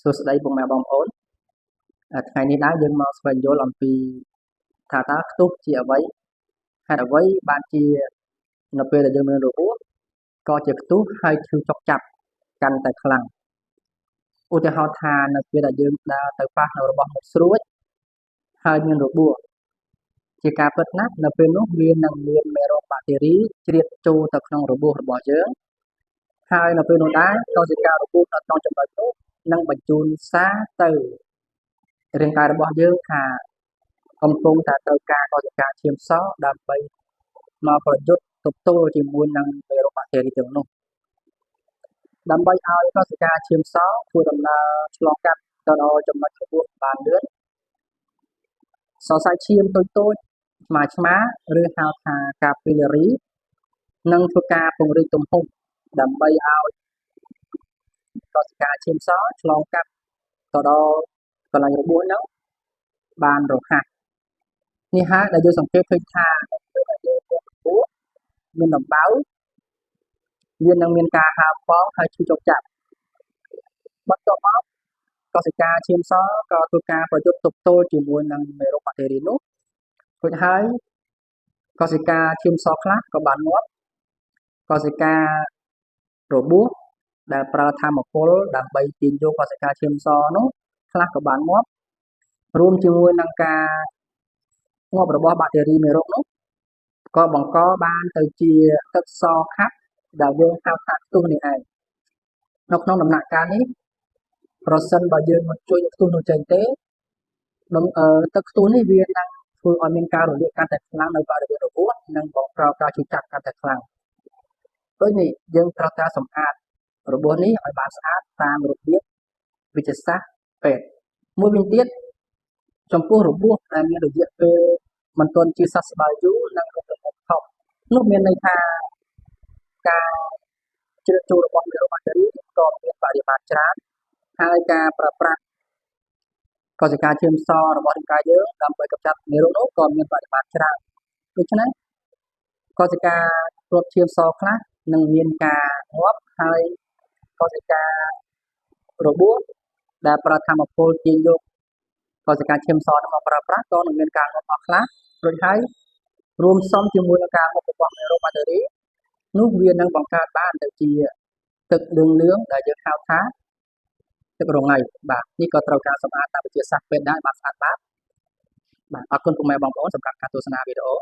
សួស្តីពុកម៉ែបងប្អូនថ្ងៃនេះដែរយើងមកស្វែងយល់អំពីថាតើខ្ទុះជាអ្វីហេតុអ្វីបានជានៅពេលដែលយើងមានរបួសក៏ជាខ្ទុះហើយឈឺចុកចាប់កាន់តែខ្លាំងឧទាហរណ៍ថានៅពេលដែលយើងដើរទៅប៉ះនៅរបស់មុតស្រួចហើយមានរបួសជាការពិតណាស់នៅពេលនោះវានឹងមានមេរោគបាក់តេរីជ្រៀតចូលទៅក្នុងរបួសរបស់យើងហើយនៅពេលនោះដែរកោសិការបួសនៅក្នុងចំណុចនោះនឹងបញ្ជូនសារទៅរាងកាយរបស់យើងថាកំពុងតែត្រូវការកោសិកាឈាមសដើម្បីមកប្រយុទ្ធទប់ទល់ជាមួយនឹងមេរោគបាក់តេរីទាំងនោះដើម្បីឲ្យកោសិកាឈាមសធ្វើដំណើរឆ្លងកាត់ទៅដល់ចំណុចរបួសបានលឿនសរសៃឈាមតូចឆ្មាឬហៅថា capillary នឹងធ្វើការពង្រីកទំហំដើម្បីឲ្យកោសិកាឈាមសឆ្លងកាត់ទៅដល់កន្លែងរបួសនោះបានរហ័សនេះហើយដែលយើងសង្កេតឃើញថាពេលដែលយើងមានរបួសមានដំបៅវានឹងមានការហើរផងហើយឈឺចុកចាប់បន្ទាប់មកកោសិកាឈាមសក៏ធ្វើការប្រយុទ្ធទប់ទល់ជាមួយនឹងមេរោគបាក់តេរីនោះរួចហើយកោសិកាឈាមសខ្លះក៏បានងាប់កោសិការបួសដែលប្រើធម្មពលដើម្បីទាញយកកោសិកាឈាមសនោះខ្លះក៏បានងាប់រួមជាមួយនឹងការងាប់របស់បាក់តេរីមេរោគនោះក៏បង្កបានទៅជាទឹកសខាប់ដែលយើងហៅថាខ្ទុះនេះឯងនៅក្នុងដំណាក់កាលនេះប្រសិនបើយើងមិនជួយខ្ទុះនោះចេញទេទឹកខ្ទុះនេះវានឹងធ្វើឲ្យមានការរលាកកាន់តែខ្លាំងនៅបរិវេណរបួសនិងបង្កការឈឺចាប់កាន់តែខ្លាំងដូចនេះយើងត្រូវការសម្អាតរបួសនេះឲ្យបានស្អាតតាមរបៀបវិទ្យាសាស្ត្រពេទ្យមួយវិញទៀតចំពោះរបួសដែលមានរយៈពេលមិនទាន់ជាសះស្បើយយូរនិងរងខុសនោះមានន័យថាការជ្រៀតចូលរបស់មេរោគបាក់តេរីក៏មានបរិមាណច្រើនហើយការប្រើប្រាស់កោសិកាឈាមសរបស់រាងកាយយើងដើម្បីកម្ចាត់មេរោគនោះក៏មានបរិមាណច្រើនដូច្នេះកោសិកាគ្រាប់ឈាមសខ្លះនឹងមានការងាប់ហើយកោសិការបួសដែលប្រើធម្មពលទាញយកកោសិកាឈាមសនោះមកប្រើប្រាស់ក៏នឹងមានការងាប់អស់ខ្លះរួចហើយរួមផ្សំជាមួយនឹងការងាប់របស់មេរោគបាក់តេរីនោះវានឹងបង្កើតបានទៅជាទឹកលឿងដែលយើងហៅថាទឹករងៃបាទនេះក៏ត្រូវការសម្អាតតាមវិទ្យាសាស្ត្រពេទ្យដែរបានស្អាតបាទអរគុណពុកម៉ែបងប្អូនសម្រាប់ការទស្សនាវីដេអូ